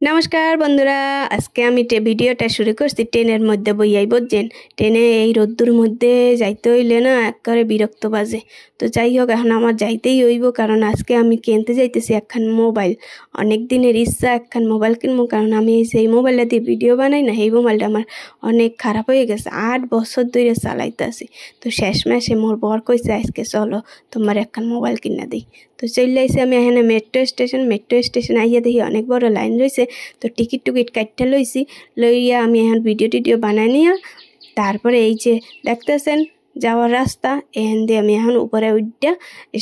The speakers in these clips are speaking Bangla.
নমস্কার বন্ধুরা, আজকে আমি ভিডিওটা শুরু করছি ট্রেনের মধ্যে বইয়াই। বুঝছেন, ট্রেনে এই রোদ্দুর মধ্যে যাইতে হইলে না একেবারে বিরক্ত বাজে। তো যাই হোক, এখন আমার যাইতেই হইব, কারণ আজকে আমি কিনতে যাইতেছি একখান মোবাইল। অনেক দিনের ইচ্ছা একখান মোবাইল কিনবো, কারণ আমি সেই মোবাইলটা দিয়ে ভিডিও বানাই না, এই মোবাইলটা আমার অনেক খারাপ হয়ে গেছে। 8 বছর ধরে চালাইতে আসি। তো শেষ মাসে মোর বর কইছে আজকে চলো তোমার একখান মোবাইল কিনা দিই। তো চলে আইসি আমি এখানে মেট্রো স্টেশন আইয়া দেখি অনেক বড় লাইন রয়েছে। তো টিকিট কাটতে লইছি, লইয়া আমি এখন ভিডিও বানাই নিয়া তারপরে এই যে দেখতেছেন যাওয়ার রাস্তা, এখান দিয়ে আমি এখন উপরে উঠা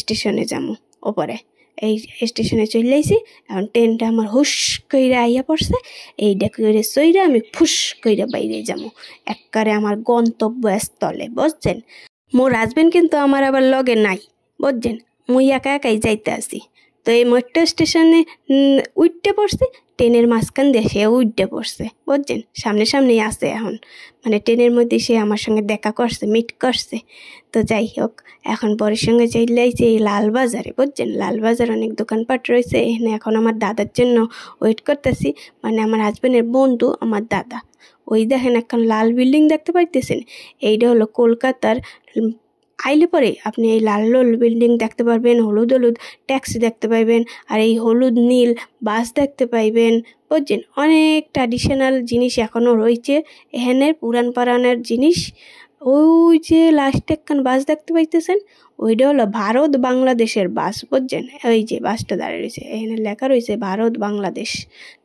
স্টেশনে যাবো। উপরে এই স্টেশনে চলে আইসি। এখন ট্রেনটা আমার হুশ কইরা আইয়া পড়ছে। এইটা করে সইরা আমি ফুস কইরা বাইরে যাবো একবারে আমার গন্তব্যস্থলে। বুঝছেন, মোর হাজবেন্ড কিন্তু আমার আবার লগে নাই। বুঝছেন, মুই একা একাই যাইতে আসি। তো এই মেট্রো স্টেশনে উঠতে পড়ছে, ট্রেনের মাঝখান দিয়ে সে উঠতে পড়ছে। বুঝছেন, সামনেই আছে এখন, মানে ট্রেনের মধ্যে সে আমার সঙ্গে দেখা করছে, মিট করছে। তো যাই হোক, এখন বরের সঙ্গে চলে আইছি এই লালবাজারে। বুঝছেন, লালবাজার অনেক দোকানপাট রয়েছে এখানে। এখন আমার দাদার জন্য ওয়েট করতেছি, মানে আমার হাজবেন্ডের বন্ধু আমার দাদা। ওই দেখেন এখন লাল বিল্ডিং দেখতে পাইতেছেন, এইটা হলো কলকাতার। আইলে পরে আপনি এই লাল লাল বিল্ডিং দেখতে পারবেন, হলুদ হলুদ ট্যাক্সি দেখতে পাইবেন, আর এই হলুদ নীল বাস দেখতে পাইবেন। বুঝছেন, অনেক ট্র্যাডিশনাল জিনিস এখনও রয়েছে এখানের, পুরান পারানের জিনিস। ওই যে লাস্টে একখান বাস দেখতে পাইতেছেন, ওইটা হলো ভারত বাংলাদেশের বাস। বুঝছেন, ওই যে বাসটা দাঁড়িয়ে রয়েছে, এখানে লেখা রয়েছে ভারত বাংলাদেশ।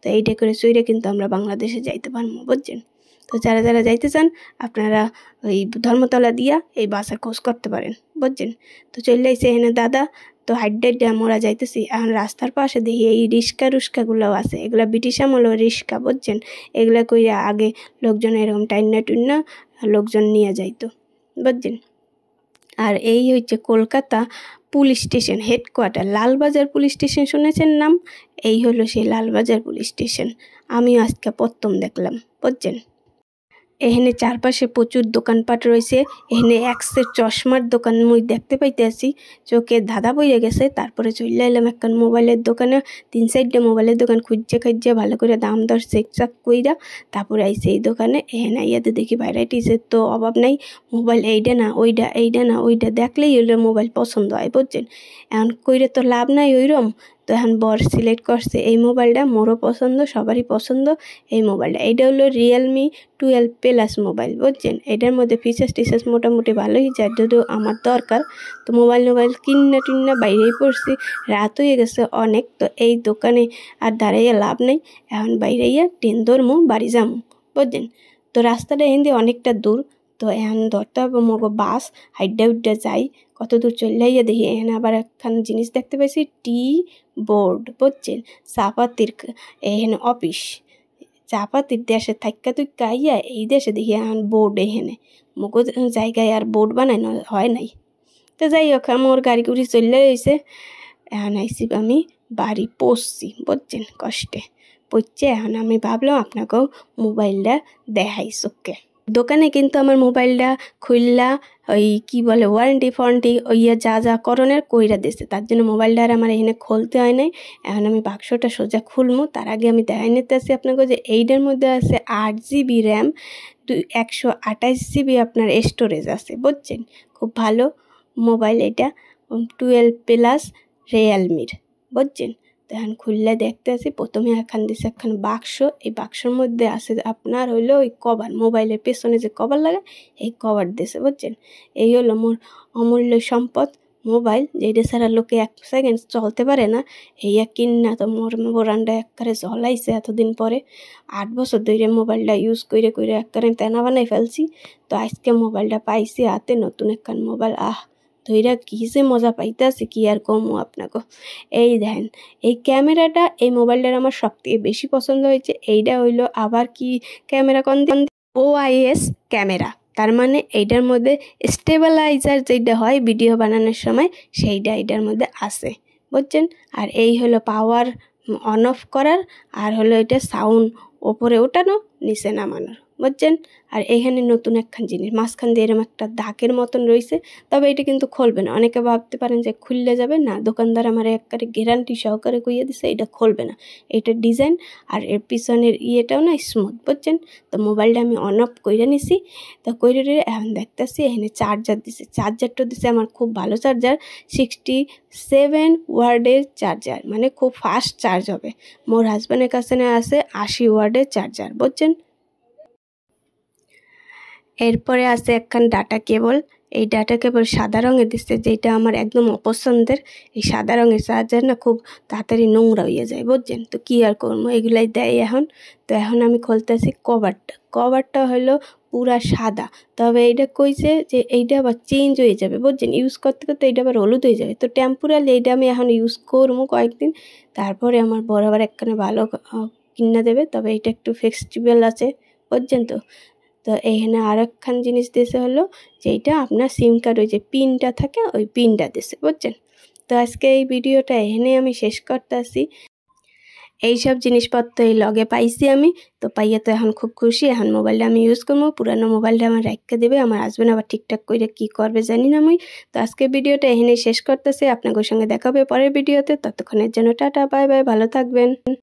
তো এইটা করে চইরে কিন্তু আমরা বাংলাদেশে যাইতে পারবো। বুঝছেন, তো যারা যারা যাইতে চান আপনারা ওই ধর্মতলা দিয়া এই বাসের খোঁজ করতে পারেন। বুঝছেন, তো চলে আইসে এখানে দাদা। তো হাইডে মোরা যাইতেছি। এখন রাস্তার পাশে দেখি এই রিক্সাগুলোও আছে, এগুলা ব্রিটিশ আমলের রিক্সা। বুঝছেন, এগুলা কইরা আগে লোকজন এরকম টাইনা লোকজন নিয়ে যাইতো। বুঝছেন, আর এই হচ্ছে Kolkata police station headquarter, Lalbazar police station শুনেছেন নাম? এই হলো সেই লালবাজার পুলিশ স্টেশন, আমিও আজকে প্রথম দেখলাম। বুঝছেন, এখানে চারপাশে প্রচুর দোকানপাট রয়েছে। এখানে এক্সের চশমার দোকান মুই দেখতে পাইতে আছি, চোখে ধাঁধা পড়ে গেছে। তারপরে চলে এলাম একখান মোবাইলের দোকানে। 3-4টা মোবাইলের দোকান খুঁজছে ভালো করে দাম দর চেক কইরা তারপরে আইসে এই দোকানে। এখানে আইয়াতে দেখি ভ্যারাইটিসের তো অভাব নাই। মোবাইল এইটা না ওইটা দেখলেই হলো মোবাইল পছন্দ হয়। বুঝছেন, এখন কইরে তো লাভ নাই ওইরকম। তো এখন বর সিলেক্ট করছে এই মোবাইলটা, মোরও পছন্দ, সবারই পছন্দ এই মোবাইলটা। এইটা হলো রিয়েলমি 12+ মোবাইল। বুঝছেন, এটার মধ্যে ফিচার্স মোটামুটি ভালোই, যার যদিও আমার দরকার। তো মোবাইল কিনা বাইরেই পড়ছি, রাত হয়ে গেছে অনেক। তো এই দোকানে আর দাঁড়াইয়া লাভ নেই, এখন বাইরেইয়া ট্রেন ধরমু, বাড়ি যাবো। বুঝছেন, তো রাস্তাটা এখান দিয়ে অনেকটা দূর। তো এখন ধরতে হবে মগো বাস, হাইডা যাই। কত দূর চলে আইয়া দেখি এখানে আবার একখান জিনিস দেখতে পাইছি, টি বোর্ড। বুঝছেন, চাপাতির এখানে অফিস। চাপাতির দেশে থাক্কা তুই কাইয়া এই দেশে দেখি এখন বোর্ড। এখানে মগো জায়গায় আর বোর্ড বানানো হয় নাই। তো যাই হোক, আমার গাড়ি গুড়ি চলে রয়েছে। এখন আইসি আমি বাড়ি পড়ছি। বুঝছেন, কষ্টে পড়ছে। এখন আমি ভাবলাম আপনাকেও মোবাইলটা দেখাই চোখে। দোকানে কিন্তু আমার মোবাইলটা খুললা ওই কি বলে ওয়ারেন্টি ওইয়া যা করণের কইরা দিছে, তার জন্য মোবাইলটা আর আমার এখানে খুলতে হয় নাই। এখন আমি বাক্সটা সোজা খুলবো, তার আগে আমি দেখাই নিতে আসি আপনাকে যে এইটার মধ্যে আছে 8GB র্যাম, 128GB আপনার স্টোরেজ আছে। বুঝছেন, খুব ভালো মোবাইল এটা, 12+ রিয়েলমির। বুঝছেন, এখন খুললে দেখতে আসি। প্রথমে দিছে একখান বাক্স, এই বাক্সর মধ্যে আছে আপনার হইলো ওই কভার, মোবাইলের পেছনে যে কভার লাগে এই কভার দিছে। বুঝছেন, এই হলো মোর অমূল্য সম্পদ মোবাইল, যেটা ছাড়া লোকে 1 সেকেন্ড চলতে পারে না। এই কিনা তো মোর বোরানটা একবারে জ্বলাইছে এতদিন পরে। 8 বছর ধরে মোবাইলটা ইউজ করে একবারে তেনা বানাই ফেলছি। তো আজকে মোবাইলটা পাইছি হাতে, নতুন একখান মোবাইল। ধইরা কি যে মজা পাইতেছি কি আর কমু আপনাকে। এই দেখেন এই ক্যামেরাটা, এই মোবাইলটার আমার সবথেকে বেশি পছন্দ হয়েছে। এইটা হইলো আবার কি ক্যামেরা OIS ক্যামেরা, তার মানে এইটার মধ্যে স্টেবিলাইজার যেটা হয় ভিডিও বানানোর সময় সেইটা এটার মধ্যে আছে। বুঝছেন, আর এই হলো পাওয়ার অন অফ করার, আর হলো এটা সাউন্ড ওপরে ওঠানো নিচে নামানোর, বুঝছেন। আর এখানে নতুন একখান জিনিস মাঝখান দিয়ে এরকম একটা দাগের মতন রয়েছে, তবে এটা কিন্তু খুলবে না। অনেকে ভাবতে পারেন যে খুললে যাবে না, দোকানদার আমার একবারে গ্যারান্টি সহকারে কইয়ে দিছে এটা খুলবে না। এটা ডিজাইন আর এর পিছনের ইয়েটাও না স্মুথ, বুঝছেন। তো মোবাইলটা আমি অন অফ কইরা নিছি, তো কইরে এখন দেখতেছি এখানে চার্জার দিছে। চার্জারটা দিছে আমার খুব ভালো চার্জার, 67 ওয়ার্ডের চার্জার, মানে খুব ফাস্ট চার্জ হবে। মোর হাজব্যান্ডের কাছে না আছে 80 ওয়ার্ডের চার্জার, বুঝছেন। এরপরে আছে একখান ডাটা কেবল। এই ডাটা কেবল সাদা রঙের দিচ্ছে, যেটা আমার একদম অপছন্দের। এই সাদা রঙের চার্জার না খুব তাড়াতাড়ি নোংরা হয়ে যায়, বুঝছেন। তো কি আর করবো, এগুলাই দেয় এখন। তো এখন আমি খুলতেছি কভারটা হলো পুরা সাদা, তবে এইটা কইছে যে এইটা আবার চেঞ্জ হয়ে যাবে, বুঝছেন। ইউজ করতে করতে এইটা আবার হলুদ হয়ে যাবে। তো টেম্পোরারি এইটা আমি এখন ইউজ করবো কয়েকদিন, তারপরে আমার বড় আবার একখানে ভালো কিনা দেবে। তবে এটা একটু ফ্লেক্সিবল আছে, বুঝছেন। তো এইখানে আরেকখান জিনিস দিয়েছে হলো যেটা আপনার সিম কার্ড ওই যে পিনটা থাকে ওই পিনটা দিয়েছে, বুঝছেন। তো আজকে এই ভিডিওটা এখানে আমি শেষ করতেছি। এইসব জিনিসপত্র এই লগে পাইছি আমি, তো পাইয়া তো এখন খুব খুশি। এখন মোবাইলটা আমি ইউজ করবো, পুরানো মোবাইলটা আমার রাখতে দেবে। আমার হাজবেন্ড আবার ঠিকঠাক করে কি করবে জানি না মুই। তো আজকে ভিডিওটা এখানেই শেষ করতেছি। আপনাদের সঙ্গে দেখা হবে পরের ভিডিওতে। ততক্ষণের জন্য টাটা, বাই বাই, ভালো থাকবেন।